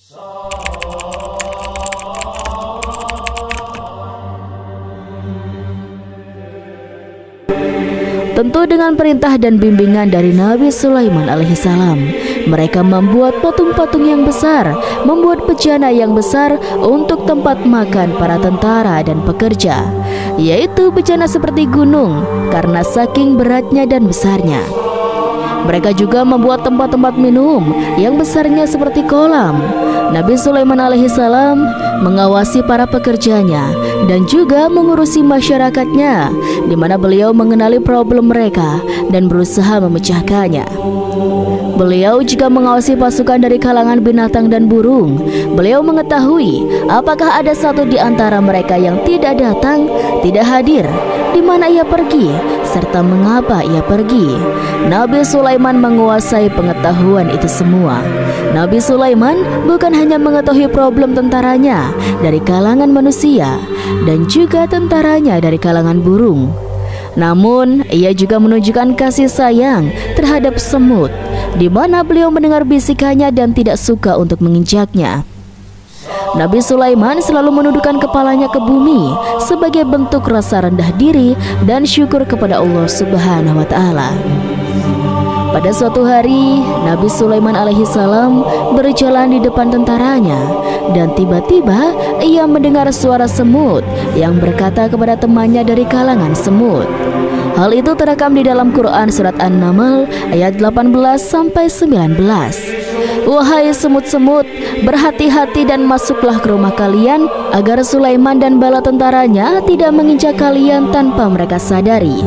Tentu dengan perintah dan bimbingan dari Nabi Sulaiman alaihissalam, mereka membuat patung-patung yang besar, membuat bejana yang besar untuk tempat makan para tentara dan pekerja, yaitu bejana seperti gunung karena saking beratnya dan besarnya. Mereka juga membuat tempat-tempat minum yang besarnya seperti kolam. Nabi Sulaiman alaihissalam mengawasi para pekerjanya dan juga mengurusi masyarakatnya, di mana beliau mengenali problem mereka dan berusaha memecahkannya. Beliau juga mengawasi pasukan dari kalangan binatang dan burung. Beliau mengetahui apakah ada satu di antara mereka yang tidak datang, tidak hadir, di mana ia pergi, serta mengapa ia pergi. Nabi Sulaiman menguasai pengetahuan itu semua. Nabi Sulaiman bukan hanya mengetahui problem tentaranya dari kalangan manusia dan juga tentaranya dari kalangan burung, namun ia juga menunjukkan kasih sayang terhadap semut, di mana beliau mendengar bisikannya dan tidak suka untuk menginjaknya. Nabi Sulaiman selalu menundukkan kepalanya ke bumi sebagai bentuk rasa rendah diri dan syukur kepada Allah Subhanahu wa Ta'ala. Pada suatu hari, Nabi Sulaiman alaihissalam berjalan di depan tentaranya dan tiba-tiba ia mendengar suara semut yang berkata kepada temannya dari kalangan semut. Hal itu terekam di dalam Quran surat An-Naml ayat 18-19. Wahai semut-semut, berhati-hati dan masuklah ke rumah kalian agar Sulaiman dan bala tentaranya tidak menginjak kalian tanpa mereka sadari.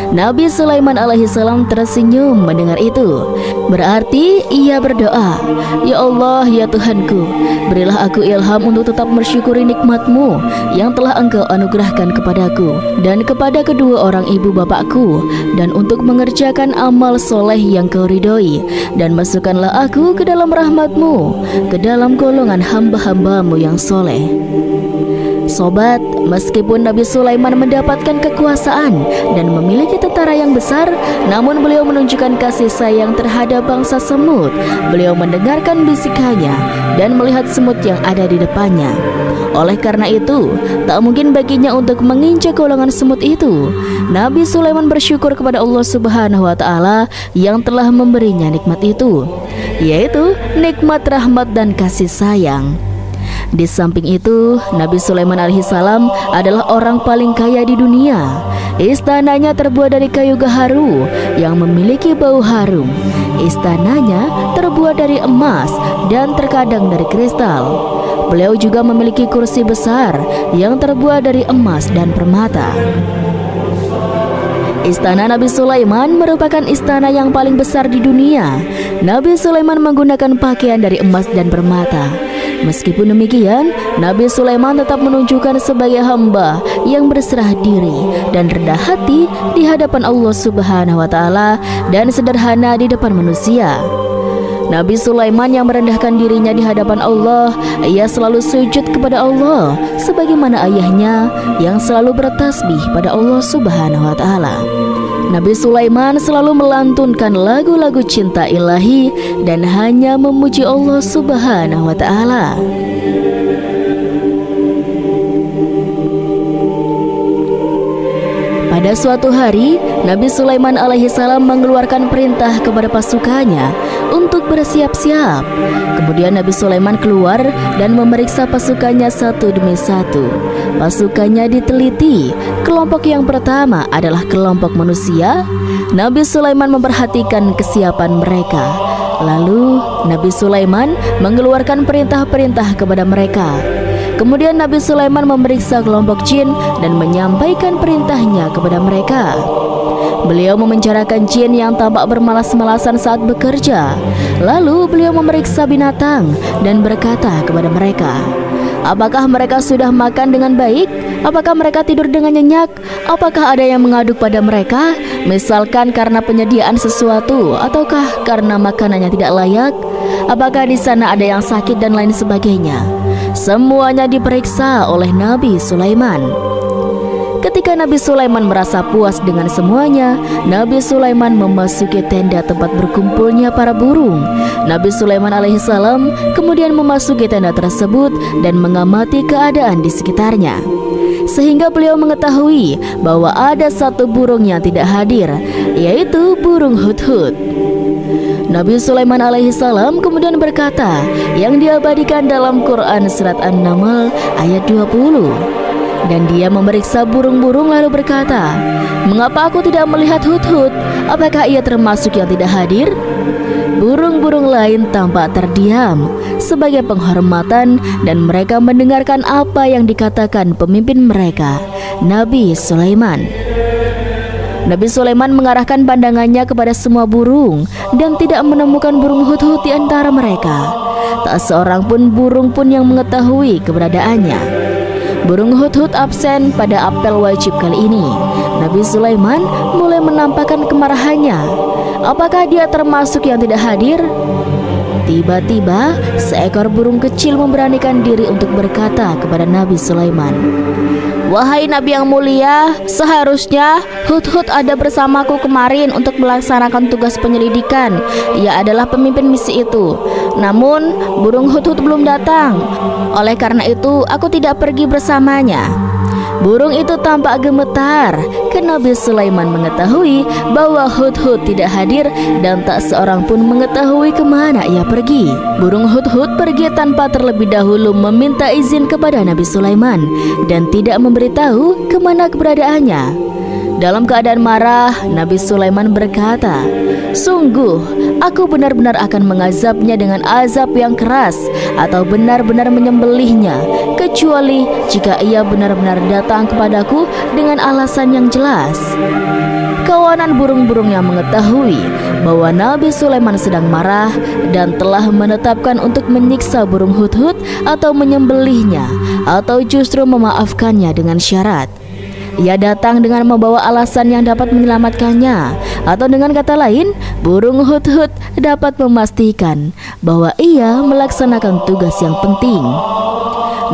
Nabi Sulaiman alaihissalam tersenyum mendengar itu. Berarti ia berdoa, "Ya Allah, ya Tuhanku, berilah aku ilham untuk tetap bersyukuri nikmat-Mu yang telah Engkau anugerahkan kepadaku dan kepada kedua orang ibu bapakku, dan untuk mengerjakan amal soleh yang Kau ridhoi, dan masukkanlah aku ke dalam rahmat-Mu, ke dalam golongan hamba-hamba-Mu yang soleh." Sobat, meskipun Nabi Sulaiman mendapatkan kekuasaan dan memiliki tentara yang besar, namun beliau menunjukkan kasih sayang terhadap bangsa semut. Beliau mendengarkan bisikannya dan melihat semut yang ada di depannya. Oleh karena itu, tak mungkin baginya untuk menginjak golongan semut itu. Nabi Sulaiman bersyukur kepada Allah Subhanahu wa Ta'ala yang telah memberinya nikmat itu, yaitu nikmat rahmat dan kasih sayang. Di samping itu, Nabi Sulaiman alaihissalam adalah orang paling kaya di dunia. Istananya terbuat dari kayu gaharu yang memiliki bau harum. Istananya terbuat dari emas dan terkadang dari kristal. Beliau juga memiliki kursi besar yang terbuat dari emas dan permata. Istana Nabi Sulaiman merupakan istana yang paling besar di dunia. Nabi Sulaiman menggunakan pakaian dari emas dan permata. Meskipun demikian, Nabi Sulaiman tetap menunjukkan sebagai hamba yang berserah diri dan rendah hati di hadapan Allah Subhanahu wa Ta'ala dan sederhana di depan manusia. Nabi Sulaiman yang merendahkan dirinya di hadapan Allah, ia selalu sujud kepada Allah sebagaimana ayahnya yang selalu bertasbih pada Allah Subhanahu wa Ta'ala. Nabi Sulaiman selalu melantunkan lagu-lagu cinta ilahi dan hanya memuji Allah Subhanahu wa Ta'ala. Pada suatu hari, Nabi Sulaiman alaihissalam mengeluarkan perintah kepada pasukannya untuk bersiap-siap. Kemudian Nabi Sulaiman keluar dan memeriksa pasukannya satu demi satu. Pasukannya diteliti. Kelompok yang pertama adalah kelompok manusia. Nabi Sulaiman memperhatikan kesiapan mereka. Lalu Nabi Sulaiman mengeluarkan perintah-perintah kepada mereka. Kemudian Nabi Sulaiman memeriksa kelompok jin dan menyampaikan perintahnya kepada mereka. Beliau memenjarakan jin yang tampak bermalas-malasan saat bekerja. Lalu beliau memeriksa binatang dan berkata kepada mereka, apakah mereka sudah makan dengan baik? Apakah mereka tidur dengan nyenyak? Apakah ada yang mengaduk pada mereka? Misalkan karena penyediaan sesuatu, ataukah karena makanannya tidak layak? Apakah di sana ada yang sakit dan lain sebagainya? Semuanya diperiksa oleh Nabi Sulaiman. Ketika Nabi Sulaiman merasa puas dengan semuanya, Nabi Sulaiman memasuki tenda tempat berkumpulnya para burung. Nabi Sulaiman alaihissalam kemudian memasuki tenda tersebut dan mengamati keadaan di sekitarnya, sehingga beliau mengetahui bahwa ada satu burung yang tidak hadir, yaitu burung hudhud. Nabi Sulaiman alaihissalam kemudian berkata yang diabadikan dalam Quran surat An-Naml ayat 20. Dan dia memeriksa burung-burung lalu berkata, "Mengapa aku tidak melihat hudhud? Apakah ia termasuk yang tidak hadir?" Burung-burung lain tampak terdiam sebagai penghormatan dan mereka mendengarkan apa yang dikatakan pemimpin mereka, Nabi Sulaiman. Nabi Sulaiman mengarahkan pandangannya kepada semua burung dan tidak menemukan burung hudhud di antara mereka. Tak seorang pun burung pun yang mengetahui keberadaannya. Burung hudhud absen pada apel wajib kali ini. Nabi Sulaiman mulai menampakkan kemarahannya. Apakah dia termasuk yang tidak hadir? Tiba-tiba seekor burung kecil memberanikan diri untuk berkata kepada Nabi Sulaiman, "Wahai Nabi yang mulia, seharusnya hudhud ada bersamaku kemarin untuk melaksanakan tugas penyelidikan. Ia adalah pemimpin misi itu. Namun burung hudhud belum datang. Oleh karena itu aku tidak pergi bersamanya." Burung itu tampak gemetar karena Nabi Sulaiman mengetahui bahwa hudhud tidak hadir dan tak seorang pun mengetahui kemana ia pergi. Burung hudhud pergi tanpa terlebih dahulu meminta izin kepada Nabi Sulaiman dan tidak memberitahu kemana keberadaannya. Dalam keadaan marah, Nabi Sulaiman berkata, "Sungguh, aku benar-benar akan mengazabnya dengan azab yang keras atau benar-benar menyembelihnya, kecuali jika ia benar-benar datang kepadaku dengan alasan yang jelas." Kawanan burung-burung yang mengetahui bahwa Nabi Sulaiman sedang marah dan telah menetapkan untuk menyiksa burung hudhud atau menyembelihnya atau justru memaafkannya dengan syarat. Ia datang dengan membawa alasan yang dapat menyelamatkannya, atau dengan kata lain, burung hudhud dapat memastikan bahwa ia melaksanakan tugas yang penting.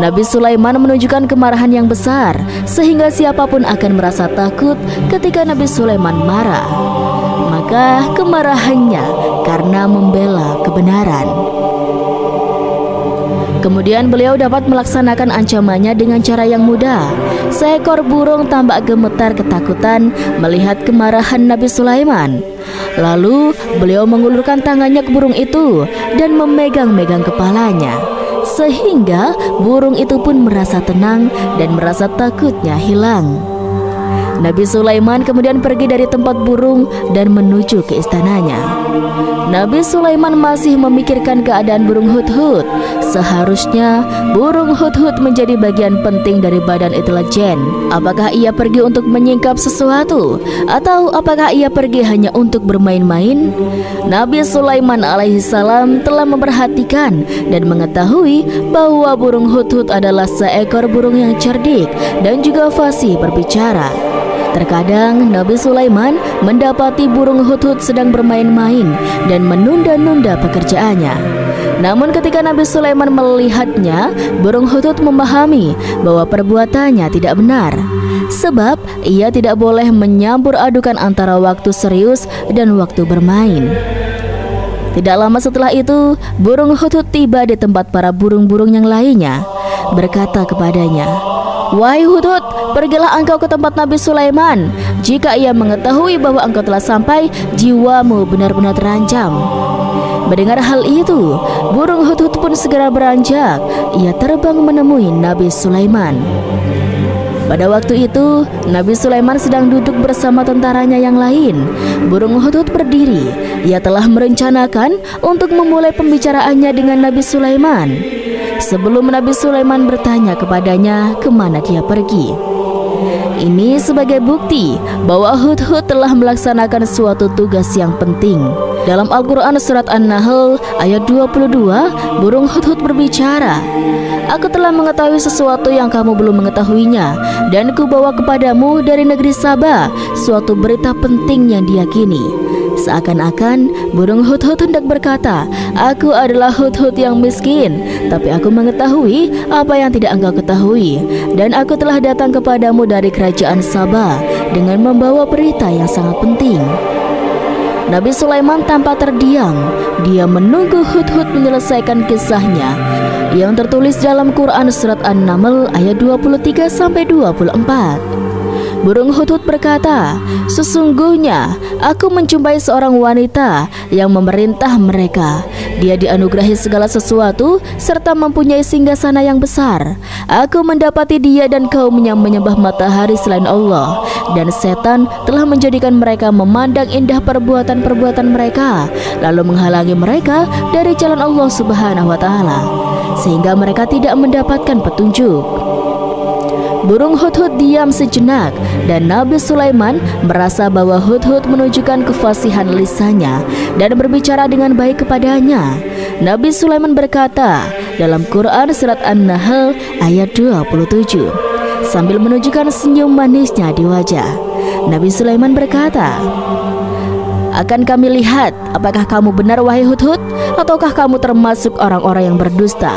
Nabi Sulaiman menunjukkan kemarahan yang besar sehingga siapapun akan merasa takut ketika Nabi Sulaiman marah. Maka kemarahannya karena membela kebenaran. Kemudian beliau dapat melaksanakan ancamannya dengan cara yang mudah. Seekor burung tampak gemetar ketakutan melihat kemarahan Nabi Sulaiman. Lalu beliau mengulurkan tangannya ke burung itu dan memegang-megang kepalanya, sehingga burung itu pun merasa tenang dan merasa takutnya hilang. Nabi Sulaiman kemudian pergi dari tempat burung dan menuju ke istananya. Nabi Sulaiman masih memikirkan keadaan burung hudhud. Seharusnya burung hudhud menjadi bagian penting dari badan intelijen. Apakah ia pergi untuk menyingkap sesuatu atau apakah ia pergi hanya untuk bermain-main? Nabi Sulaiman alaihissalam telah memperhatikan dan mengetahui bahwa burung hudhud adalah seekor burung yang cerdik dan juga fasih berbicara. Terkadang Nabi Sulaiman mendapati burung hudhud sedang bermain-main dan menunda-nunda pekerjaannya. Namun ketika Nabi Sulaiman melihatnya, burung hudhud memahami bahwa perbuatannya tidak benar, sebab ia tidak boleh menyampur adukan antara waktu serius dan waktu bermain. Tidak lama setelah itu, burung hudhud tiba di tempat para burung-burung yang lainnya, berkata kepadanya, "Wahai hudhud, pergilah engkau ke tempat Nabi Sulaiman. Jika ia mengetahui bahwa engkau telah sampai, jiwamu benar-benar terancam." Mendengar hal itu, burung hudhud pun segera beranjak. Ia terbang menemui Nabi Sulaiman. Pada waktu itu, Nabi Sulaiman sedang duduk bersama tentaranya yang lain. Burung hudhud berdiri. Ia telah merencanakan untuk memulai pembicaraannya dengan Nabi Sulaiman sebelum Nabi Sulaiman bertanya kepadanya kemana dia pergi. Ini sebagai bukti bahwa hudhud telah melaksanakan suatu tugas yang penting. Dalam Al-Quran surat An-Nahl ayat 22, burung hudhud berbicara, "Aku telah mengetahui sesuatu yang kamu belum mengetahuinya, dan kubawa kepadamu dari negeri Saba suatu berita penting yang diyakini. Seakan-akan burung hudhud hendak berkata, "Aku adalah hudhud yang miskin, tapi aku mengetahui apa yang tidak engkau ketahui, dan aku telah datang kepadamu dari kerajaan Sabah dengan membawa berita yang sangat penting." Nabi Sulaiman tanpa terdiam, dia menunggu hudhud menyelesaikan kisahnya yang tertulis dalam Quran surat An-Naml ayat 23-24. Burung hudhud berkata, "Sesungguhnya aku menjumpai seorang wanita yang memerintah mereka. Dia dianugerahi segala sesuatu serta mempunyai singgasana yang besar. Aku mendapati dia dan kaumnya menyembah matahari selain Allah, dan setan telah menjadikan mereka memandang indah perbuatan-perbuatan mereka, lalu menghalangi mereka dari jalan Allah Subhanahu wa Ta'ala, sehingga mereka tidak mendapatkan petunjuk." Burung hudhud diam sejenak, dan Nabi Sulaiman merasa bahwa hudhud menunjukkan kefasihan lisannya dan berbicara dengan baik kepadanya. Nabi Sulaiman berkata dalam Quran surat An-Nahl ayat 27 sambil menunjukkan senyum manisnya di wajah. Nabi Sulaiman berkata, "Akan kami lihat apakah kamu benar wahai hudhud, ataukah kamu termasuk orang-orang yang berdusta."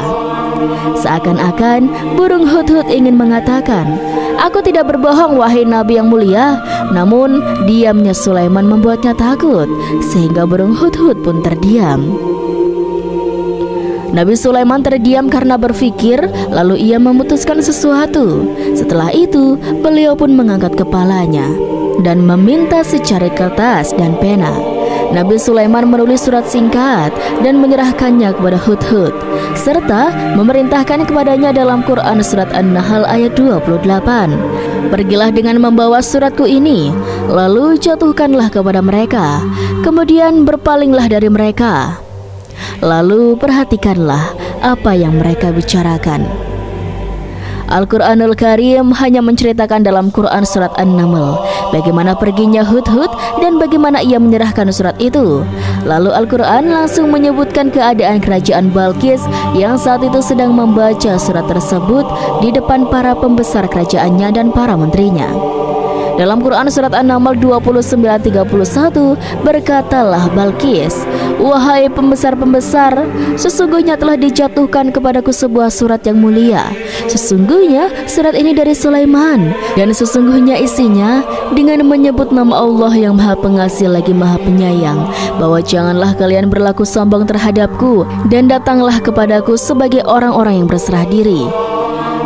Seakan-akan burung hudhud ingin mengatakan, "Aku tidak berbohong wahai Nabi yang mulia." Namun diamnya Sulaiman membuatnya takut, sehingga burung hudhud pun terdiam. Nabi Sulaiman terdiam karena berpikir, lalu ia memutuskan sesuatu. Setelah itu beliau pun mengangkat kepalanya dan meminta secari kertas dan pena. Nabi Sulaiman menulis surat singkat dan menyerahkannya kepada hudhud, serta memerintahkan kepadanya dalam Quran surat An-Nahl ayat 28, "Pergilah dengan membawa suratku ini, lalu jatuhkanlah kepada mereka, kemudian berpalinglah dari mereka, lalu perhatikanlah apa yang mereka bicarakan." Al-Quranul Karim hanya menceritakan dalam Quran surat An-Naml bagaimana perginya hudhud dan bagaimana ia menyerahkan surat itu. Lalu Al-Quran langsung menyebutkan keadaan kerajaan Balqis yang saat itu sedang membaca surat tersebut di depan para pembesar kerajaannya dan para menterinya. Dalam Quran surat An-Naml 29:31 berkatalah Balqis, "Wahai pembesar-pembesar, sesungguhnya telah dijatuhkan kepadaku sebuah surat yang mulia. Sesungguhnya surat ini dari Sulaiman, dan sesungguhnya isinya dengan menyebut nama Allah yang Maha Pengasih lagi Maha Penyayang, bahwa janganlah kalian berlaku sombong terhadapku, dan datanglah kepadaku sebagai orang-orang yang berserah diri."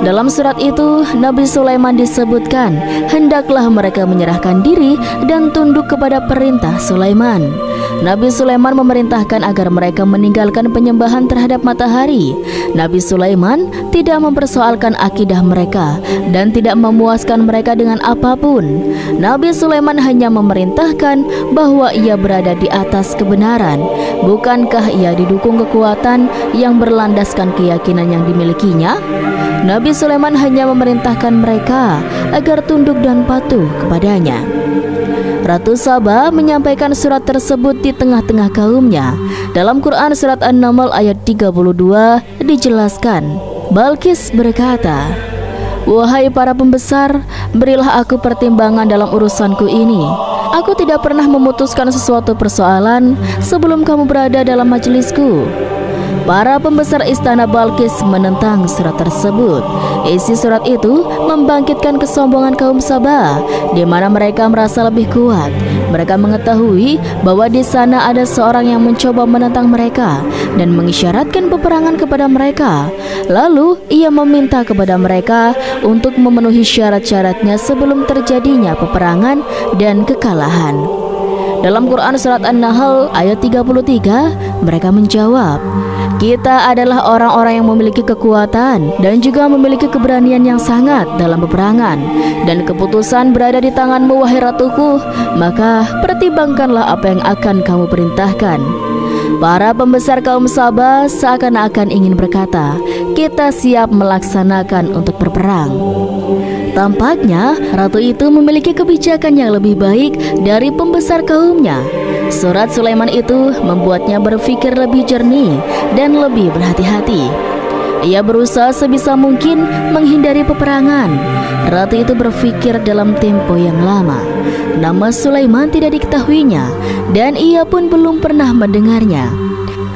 Dalam surat itu, Nabi Sulaiman disebutkan hendaklah mereka menyerahkan diri dan tunduk kepada perintah Sulaiman. Nabi Sulaiman memerintahkan agar mereka meninggalkan penyembahan terhadap matahari. Nabi Sulaiman tidak mempersoalkan akidah mereka dan tidak memuaskan mereka dengan apapun. Nabi Sulaiman hanya memerintahkan bahwa ia berada di atas kebenaran. Bukankah ia didukung kekuatan yang berlandaskan keyakinan yang dimilikinya? Nabi Sulaiman hanya memerintahkan mereka agar tunduk dan patuh kepadanya. Ratu Saba menyampaikan surat tersebut di tengah-tengah kaumnya. Dalam Quran surat An-Naml ayat 32 dijelaskan, Balqis berkata, "Wahai para pembesar, berilah aku pertimbangan dalam urusanku ini. Aku tidak pernah memutuskan sesuatu persoalan sebelum kamu berada dalam majelisku." Para pembesar istana Balqis menentang surat tersebut. Isi surat itu membangkitkan kesombongan kaum Sabah, di mana mereka merasa lebih kuat. Mereka mengetahui bahwa di sana ada seorang yang mencoba menentang mereka dan mengisyaratkan peperangan kepada mereka. Lalu ia meminta kepada mereka untuk memenuhi syarat-syaratnya sebelum terjadinya peperangan dan kekalahan. Dalam Quran surat An-Nahl ayat 33, mereka menjawab, "Kita adalah orang-orang yang memiliki kekuatan dan juga memiliki keberanian yang sangat dalam peperangan, dan keputusan berada di tanganmu wahai ratuku, maka pertimbangkanlah apa yang akan kamu perintahkan." Para pembesar kaum Sabah seakan-akan ingin berkata, "Kita siap melaksanakan untuk berperang." Tampaknya ratu itu memiliki kebijakan yang lebih baik dari pembesar kaumnya. Surat Sulaiman itu membuatnya berpikir lebih jernih dan lebih berhati-hati. Ia berusaha sebisa mungkin menghindari peperangan. Ratu itu berpikir dalam tempo yang lama. Nama Sulaiman tidak diketahuinya dan ia pun belum pernah mendengarnya.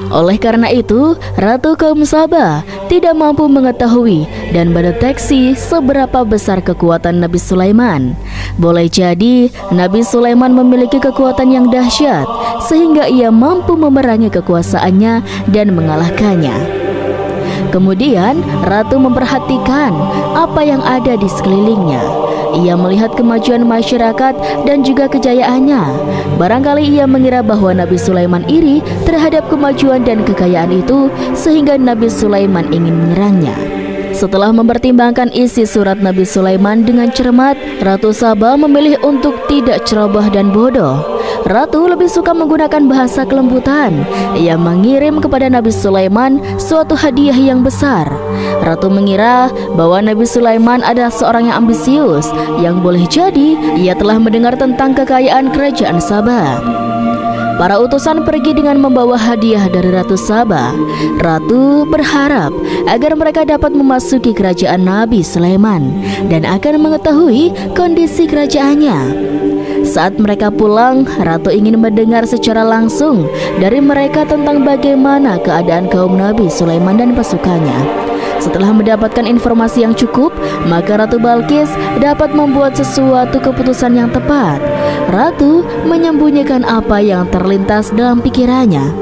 Oleh karena itu, Ratu kaum Saba tidak mampu mengetahui dan mendeteksi seberapa besar kekuatan Nabi Sulaiman. Boleh jadi Nabi Sulaiman memiliki kekuatan yang dahsyat sehingga ia mampu memerangi kekuasaannya dan mengalahkannya. Kemudian Ratu memperhatikan apa yang ada di sekelilingnya. Ia melihat kemajuan masyarakat dan juga kejayaannya. Barangkali ia mengira bahwa Nabi Sulaiman iri terhadap kemajuan dan kekayaan itu sehingga Nabi Sulaiman ingin menyerangnya. Setelah mempertimbangkan isi surat Nabi Sulaiman dengan cermat, Ratu Saba memilih untuk tidak ceroboh dan bodoh. Ratu lebih suka menggunakan bahasa kelembutan. Ia mengirim kepada Nabi Sulaiman suatu hadiah yang besar. Ratu mengira bahwa Nabi Sulaiman adalah seorang yang ambisius, yang boleh jadi ia telah mendengar tentang kekayaan kerajaan Saba. Para utusan pergi dengan membawa hadiah dari Ratu Saba. Ratu berharap agar mereka dapat memasuki kerajaan Nabi Sulaiman dan akan mengetahui kondisi kerajaannya. Saat mereka pulang, Ratu ingin mendengar secara langsung dari mereka tentang bagaimana keadaan kaum Nabi Sulaiman dan pasukannya. Setelah mendapatkan informasi yang cukup, maka Ratu Balqis dapat membuat sesuatu keputusan yang tepat. Ratu menyembunyikan apa yang terlintas dalam pikirannya.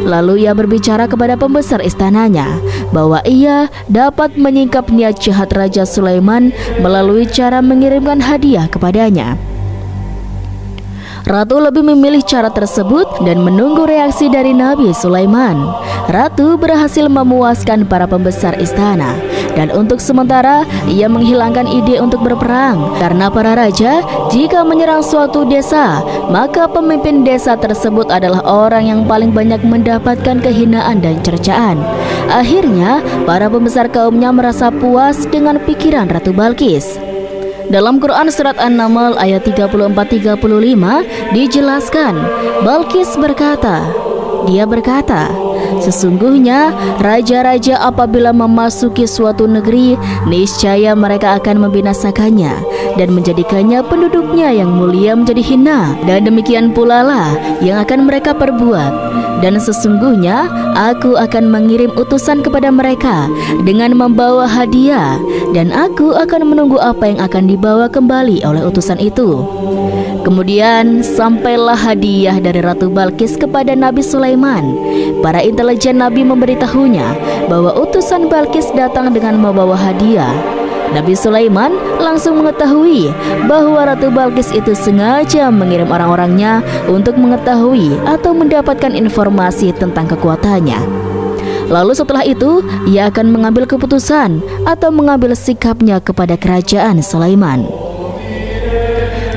Lalu ia berbicara kepada pembesar istananya bahwa ia dapat menyingkap niat jahat Raja Sulaiman melalui cara mengirimkan hadiah kepadanya. Ratu lebih memilih cara tersebut dan menunggu reaksi dari Nabi Sulaiman. Ratu berhasil memuaskan para pembesar istana, dan untuk sementara ia menghilangkan ide untuk berperang. Karena para raja, jika menyerang suatu desa, maka pemimpin desa tersebut adalah orang yang paling banyak mendapatkan kehinaan dan cercaan. Akhirnya, para pembesar kaumnya merasa puas dengan pikiran Ratu Balqis. Dalam Quran Surat An-Naml ayat 34-35 dijelaskan, Balqis berkata, dia berkata, sesungguhnya raja-raja apabila memasuki suatu negeri, niscaya mereka akan membinasakannya dan menjadikannya penduduknya yang mulia menjadi hina, dan demikian pula lah yang akan mereka perbuat. Dan sesungguhnya aku akan mengirim utusan kepada mereka dengan membawa hadiah, dan aku akan menunggu apa yang akan dibawa kembali oleh utusan itu. Kemudian sampailah hadiah dari Ratu Balqis kepada Nabi Sulaiman. Para intelijen Nabi memberitahunya bahwa utusan Balqis datang dengan membawa hadiah. Nabi Sulaiman langsung mengetahui bahwa Ratu Balqis itu sengaja mengirim orang-orangnya untuk mengetahui atau mendapatkan informasi tentang kekuatannya. Lalu setelah itu, ia akan mengambil keputusan atau mengambil sikapnya kepada kerajaan Sulaiman.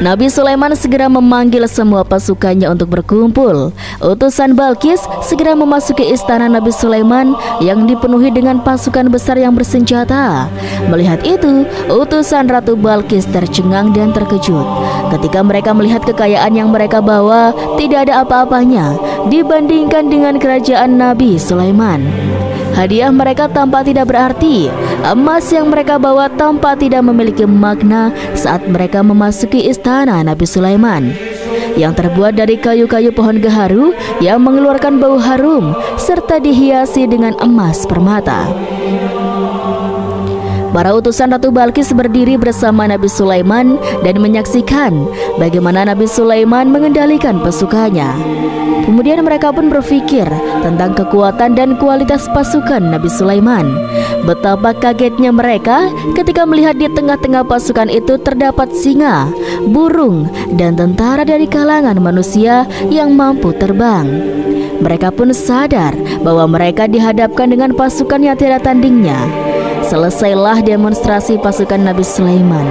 Nabi Sulaiman segera memanggil semua pasukannya untuk berkumpul. Utusan Balqis segera memasuki istana Nabi Sulaiman yang dipenuhi dengan pasukan besar yang bersenjata. Melihat itu, utusan Ratu Balqis tercengang dan terkejut. Ketika mereka melihat kekayaan yang mereka bawa, tidak ada apa-apanya dibandingkan dengan kerajaan Nabi Sulaiman. Hadiah mereka tampak tidak berarti. Emas yang mereka bawa tampak tidak memiliki makna saat mereka memasuki istana Nabi Sulaiman, yang terbuat dari kayu-kayu pohon gaharu yang mengeluarkan bau harum serta dihiasi dengan emas permata. Para utusan Ratu Balqis berdiri bersama Nabi Sulaiman dan menyaksikan bagaimana Nabi Sulaiman mengendalikan pasukannya. Kemudian mereka pun berpikir tentang kekuatan dan kualitas pasukan Nabi Sulaiman. Betapa kagetnya mereka ketika melihat di tengah-tengah pasukan itu terdapat singa, burung, dan tentara dari kalangan manusia yang mampu terbang. Mereka pun sadar bahwa mereka dihadapkan dengan pasukan yang tidak tandingnya. Selesailah demonstrasi pasukan Nabi Sulaiman.